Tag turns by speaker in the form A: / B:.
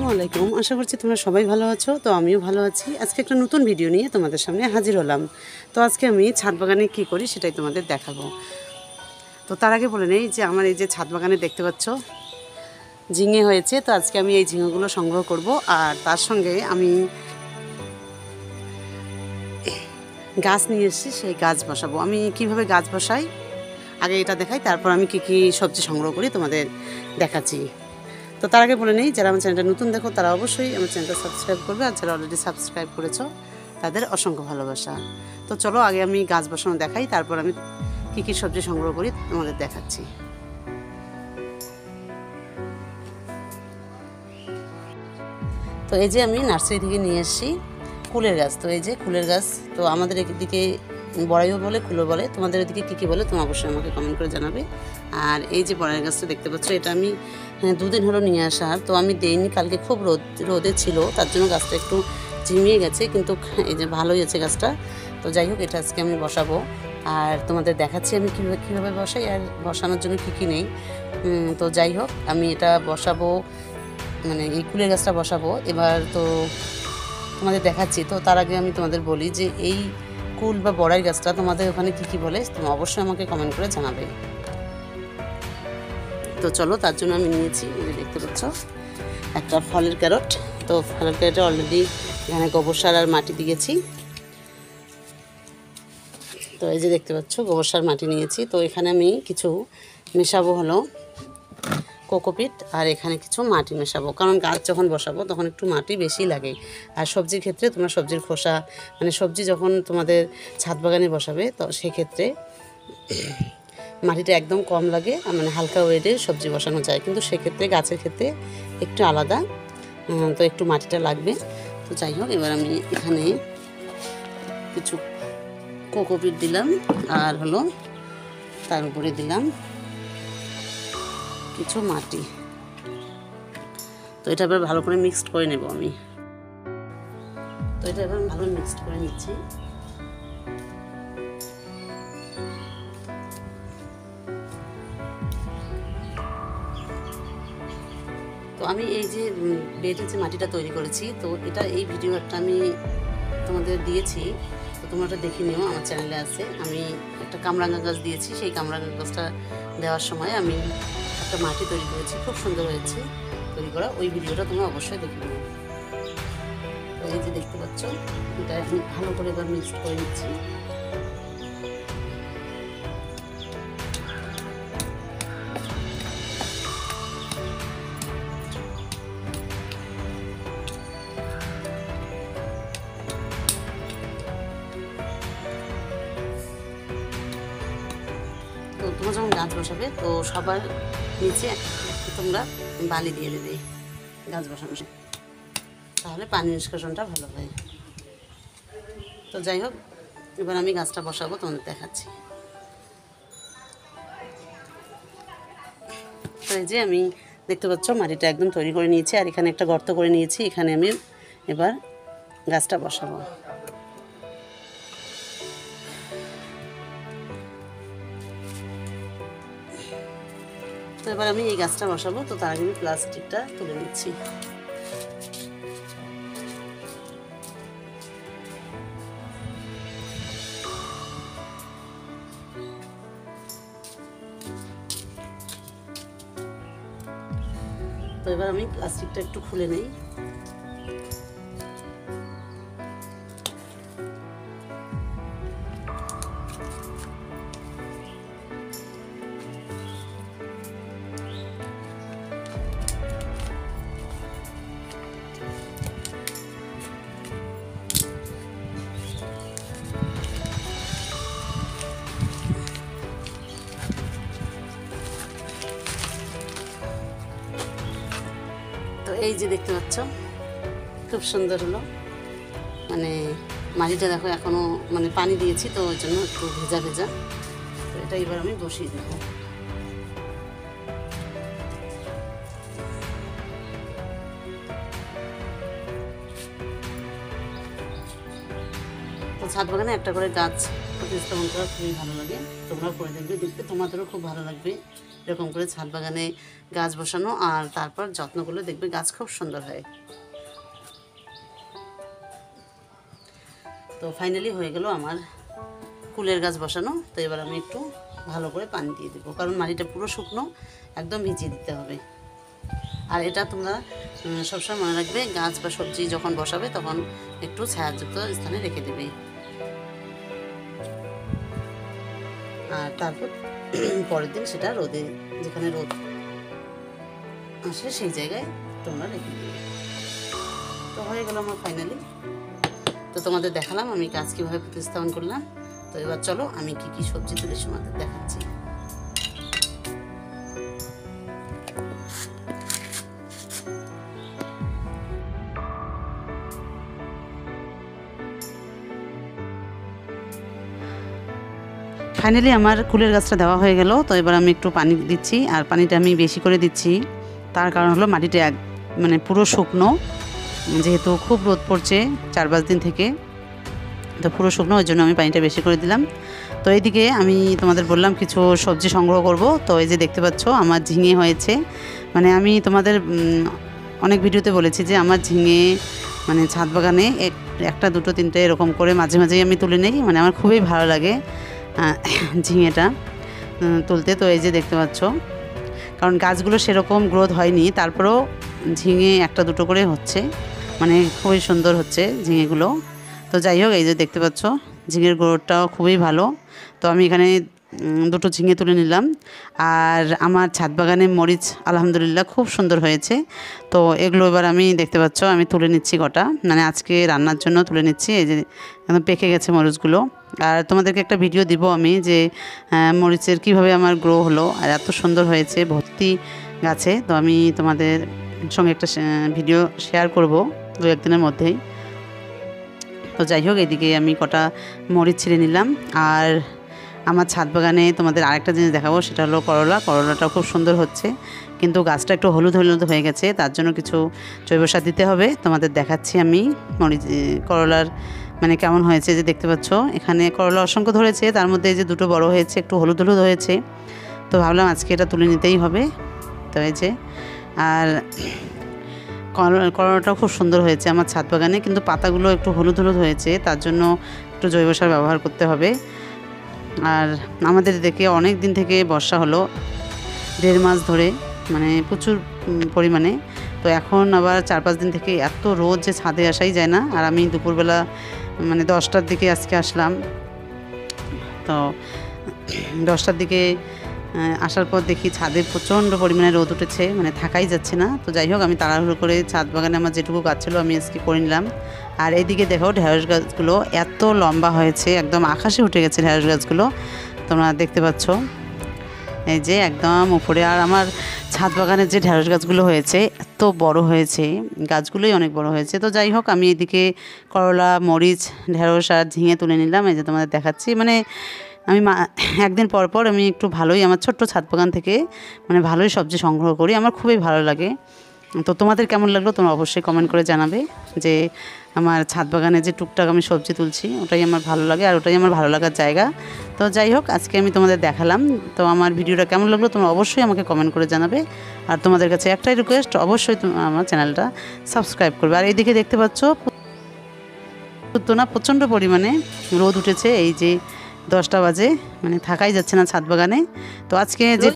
A: আসসালামু আলাইকুম। আশা করছি তোমরা সবাই ভালো আছো। তো আমিও ভালো আছি। আজকে একটা নতুন ভিডিও নিয়ে তোমাদের সামনে হাজির হলাম। তো আজকে আমি ছাদ বাগানে কী করি সেটাই তোমাদের দেখাবো। তো তার আগে বলে নেই যে আমার এই যে ছাদ বাগানে দেখতে পাচ্ছ ঝিঙে হয়েছে। তো আজকে আমি এই ঝিঙেগুলো সংগ্রহ করব, আর তার সঙ্গে আমি গাছ নিয়ে এসেছি, সেই গাছ বসাবো। আমি কিভাবে গাছ বসাই আগে এটা দেখাই, তারপর আমি কী সবজি সংগ্রহ করি তোমাদের দেখাচ্ছি। তো তার আগে বলে নেই, যারা আমার চ্যানেলটা নতুন দেখো তারা অবশ্যই আমার চ্যানেলটা সাবস্ক্রাইব করবে, আর যারা অলরেডি সাবস্ক্রাইব করেছো তাদের অসংখ্য ভালোবাসা। তো চলো আগে আমি গাছ বসানো দেখাই, তারপর আমি কী সবজি সংগ্রহ করি তোমাদের দেখাচ্ছি। তো এই যে আমি নার্সারি থেকে নিয়ে এসেছি কুলের গাছ। তো এই যে কুলের গাছ, তো আমাদের এদিকে বড়াইও বলে, কুলো বলে। তোমাদের এদিকে কী বলে তুমি অবশ্যই আমাকে কমেন্ট করে জানাবে। আর এই যে বড়াই গাছটা দেখতে পাচ্ছ, এটা আমি দুদিন হলো নিয়ে আসা। তো আমি দেইনি, কালকে খুব রোদে ছিল, তার জন্য গাছটা একটু ঝিমিয়ে গেছে, কিন্তু এই যে ভালোই আছে গাছটা। তো যাই হোক, এটা আজকে আমি বসাবো আর তোমাদের দেখাচ্ছি আমি কীভাবে বসাই আর বসানোর জন্য কী নেই। তো যাই হোক, আমি এটা বসাবো, মানে এই কুলের গাছটা বসাবো এবার। তো তোমাদের দেখাচ্ছি। তো তার আগে আমি তোমাদের বলি যে এই কুল বা বড়াই গাছটা তোমাদের ওখানে কী বলে তুমি অবশ্যই আমাকে কমেন্ট করে জানাবে। তো চলো, তার জন্য আমি নিয়েছি, দেখতে পাচ্ছ একটা ফলের ক্যারট। তো ফলের ক্যারটে অলরেডি এখানে গোবর সার আর মাটি দিয়েছি। তো এই যে দেখতে পাচ্ছ গোবর সার মাটি নিয়েছি। তো এখানে আমি কিছু মেশাবো হলো কোকোপিট, আর এখানে কিছু মাটি মেশাবো, কারণ গাছ যখন বসাবো তখন একটু মাটি বেশি লাগে। আর সবজির ক্ষেত্রে তোমরা সবজির খোসা, মানে সবজি যখন তোমাদের ছাদ বাগানে বসাবে তো সেক্ষেত্রে মাটিটা একদম কম লাগে, মানে হালকা ওয়েটে সবজি বসানো যায়, কিন্তু সেক্ষেত্রে গাছের ক্ষেত্রে একটু আলাদা, তো একটু মাটিটা লাগবে। তো যাই হোক, এবার আমি এখানে কিছু কোকোপিট দিলাম, আর হলো তার উপরে দিলাম কিছু মাটি। তো এটা এবার ভালো করে মিক্সড করে নেব আমি। তো এটা এবার ভালো মিক্সড করে নিচ্ছি। তো আমি এই যে বেডের যে মাটিটা তৈরি করেছি, তো এটা এই ভিডিও একটা আমি তোমাদের দিয়েছি, তো তোমরা ওটা দেখে নিও, আমার চ্যানেলে আছে। আমি একটা কামরাঙা গাছ দিয়েছি, সেই কামরাঙা গাছটা দেওয়ার সময় আমি একটা মাটি তৈরি করেছি, খুব সুন্দর হয়েছে তৈরি করা। ওই ভিডিওটা তোমরা অবশ্যই দেখে নিও। তো এই যে দেখতে পাচ্ছ, এটা আমি ভালো করে এবার মিক্সড করে নিচ্ছি। তো তোমরা যখন গাছ বসাবে তো সবার নিচে তোমরা বালি দিয়ে দেবে গাছ বসানো, তাহলে পানি নিষ্কাশনটা ভালো হয়। তো যাই হোক, এবার আমি গাছটা বসাবো, তোমাদের দেখাচ্ছি। তো এই যে আমি দেখতে পাচ্ছ মাটিটা একদম তৈরি করে নিয়েছি, আর এখানে একটা গর্ত করে নিয়েছি, এখানে আমি এবার গাছটা বসাবো। তো এবার আমি এই গাছটা বসাবো। তো তার আগে আমি প্লাস্টিকটা তুলে নিচ্ছি। তো এবার আমি প্লাস্টিকটা একটু খুলে নেই। তো এই যে দেখতে পাচ্ছ খুব সুন্দর হলো, মানে মাটিটা দেখো এখনো মানে পানি দিয়েছি, তো ওই জন্য একটু ভেজা ভেজা। তো এটা এবার আমি বসিয়ে দেব। তো ছাদ বাগানে একটা করে গাছ প্রতিস্থাপন করা খুবই ভালো লাগে, তোমরাও করে দেখবে, দেখবে তোমাদেরও খুব ভালো লাগবে এরকম করে ছাদ বাগানে গাছ বসানো, আর তারপর যত্নগুলো দেখবে গাছ খুব সুন্দর হয়। তো ফাইনালি হয়ে গেল আমার ফুলের গাছ বসানো। তো এবার আমি একটু ভালো করে পানি দিয়ে দেবো, কারণ মাটিটা পুরো শুকনো, একদম ভিজিয়ে দিতে হবে। আর এটা তোমরা সবসময় মনে রাখবে, গাছ বা সবজি যখন বসাবে তখন একটু ছায়াযুক্ত স্থানে রেখে দেবে। আর তারপর পরের দিন সেটা রোদে, যেখানে রোদ আসে সেই জায়গায় তোমরা রেখে দেবে। তো হয়ে গেল আমার ফাইনালি। তো তোমাদের দেখালাম আমি গাছ কীভাবে প্রতিস্থাপন করলাম। তো এবার চলো আমি কি কি সবজি তুলেছি তোমাদের দেখাচ্ছি। ফাইনালি আমার কুলের গাছটা দেওয়া হয়ে গেল। তো এবার আমি একটু পানি দিচ্ছি, আর পানিটা আমি বেশি করে দিচ্ছি। তার কারণ হলো মাটিটা মানে পুরো শুকনো, যেহেতু খুব রোদ পড়ছে 4-5 দিন থেকে, তো পুরো শুকনো, ওই জন্য আমি পানিটা বেশি করে দিলাম। তো এইদিকে আমি তোমাদের বললাম কিছু সবজি সংগ্রহ করব। তো এই যে দেখতে পাচ্ছ আমার ঝিঙে হয়েছে, মানে আমি তোমাদের অনেক ভিডিওতে বলেছি যে আমার ঝিঙে মানে ছাদ বাগানে একটা দুটো তিনটে এরকম করে মাঝে মাঝেই আমি তুলে নিই, মানে আমার খুবই ভালো লাগে ঝিঙেটা তুলতে। তো এই যে দেখতে পাচ্ছ, কারণ গাছগুলো সেরকম গ্রোথ হয়নি, তারপরেও ঝিঙে একটা দুটো করে হচ্ছে, মানে খুবই সুন্দর হচ্ছে ঝিঙেগুলো। তো যাই হোক, এই যে দেখতে পাচ্ছ ঝিঙের গ্রোথটাও খুবই ভালো। তো আমি এখানে দুটো ঝিঙে তুলে নিলাম। আর আমার ছাদ বাগানে মরিচ আলহামদুলিল্লাহ খুব সুন্দর হয়েছে। তো এগুলো এবার আমি দেখতে পাচ্ছ আমি তুলে নিচ্ছি কটা, মানে আজকে রান্নার জন্য তুলে নিচ্ছি। এই যে একদম পেকে গেছে মরিচগুলো। আর তোমাদেরকে একটা ভিডিও দিব আমি যে মরিচের কিভাবে আমার গ্রো হলো, আর এত সুন্দর হয়েছে ভর্তি গাছে। তো আমি তোমাদের সঙ্গে একটা ভিডিও শেয়ার করব 2-1 দিনের মধ্যেই। তো যাই হোক, এদিকে আমি কটা মরিচ ছিঁড়ে নিলাম। আর আমার ছাদ বাগানে তোমাদের আরেকটা জিনিস দেখাবো, সেটা হলো করলাটাও খুব সুন্দর হচ্ছে, কিন্তু গাছটা একটু হলুদ হলুদ হয়ে গেছে, তার জন্য কিছু জৈব সার দিতে হবে। তোমাদের দেখাচ্ছি আমি মরিচ করলার মানে কেমন হয়েছে। যে দেখতে পাচ্ছ এখানে করলা অসংখ্য ধরেছে, তার মধ্যে যে দুটো বড় হয়েছে একটু হলুদ হলুদ হয়েছে। তো ভাবলাম আজকে এটা তুলে নিতেই হবে। তো এই যে, আর করলাটাও খুব সুন্দর হয়েছে আমার ছাদ বাগানে, কিন্তু পাতাগুলো একটু হলুদ হলুদ হয়েছে, তার জন্য একটু জৈব সার ব্যবহার করতে হবে। আর আমাদের দেখে অনেক দিন থেকে বর্ষা হলো, 1.5 মাস ধরে, মানে প্রচুর পরিমাণে। তো এখন আবার 4-5 দিন থেকে এত রোদ যে ছাদে আসাই যায় না। আর আমি দুপুরবেলা মানে 10টার দিকে আজকে আসলাম। তো 10টার দিকে আসার পর দেখি ছাদে প্রচণ্ড পরিমাণে রোদ উঠেছে, মানে থাকাই যাচ্ছে না। তো যাই হোক, আমি তাড়াহুড়ো করে ছাদ বাগানে আমার যেটুকু গাছ ছিল আমি আজকে করে নিলাম। আর এইদিকে দেখো ঢেঁড়স গাছগুলো এত লম্বা হয়েছে, একদম আকাশে উঠে গেছে ঢেঁড়স গাছগুলো, তোমরা দেখতে পাচ্ছ এই যে একদম উপরে। আর আমার ছাদ বাগানের যে ঢেঁড়স গাছগুলো হয়েছে এত বড় হয়েছে, গাছগুলোই অনেক বড় হয়েছে। তো যাই হোক, আমি এদিকে করলা, মরিচ, ঢেঁড়স আর ঝিঙে তুলে নিলাম, এই যে তোমাদের দেখাচ্ছি। মানে আমি একদিন পর পর আমি একটু ভালোই আমার ছোট্ট ছাদ বাগান থেকে মানে ভালোই সবজি সংগ্রহ করি, আমার খুবই ভালো লাগে। তো তোমাদের কেমন লাগলো তোমরা অবশ্যই কমেন্ট করে জানাবে, যে আমার ছাদ বাগানে যে টুকটাক আমি সবজি তুলছি ওটাই আমার ভালো লাগে, আর ওটাই আমার ভালো লাগার জায়গা। তো যাই হোক, আজকে আমি তোমাদের দেখালাম। তো আমার ভিডিওটা কেমন লাগলো তোমরা অবশ্যই আমাকে কমেন্ট করে জানাবে। আর তোমাদের কাছে একটাই রিকোয়েস্ট, অবশ্যই আমার চ্যানেলটা সাবস্ক্রাইব করবে। আর এইদিকে দেখতে পাচ্ছ তো না প্রচণ্ড পরিমাণে রোদ উঠেছে, এই যে 10টা বাজে, মানে থাকাই যাচ্ছে না ছাদ বাগানে। তো আজকে যে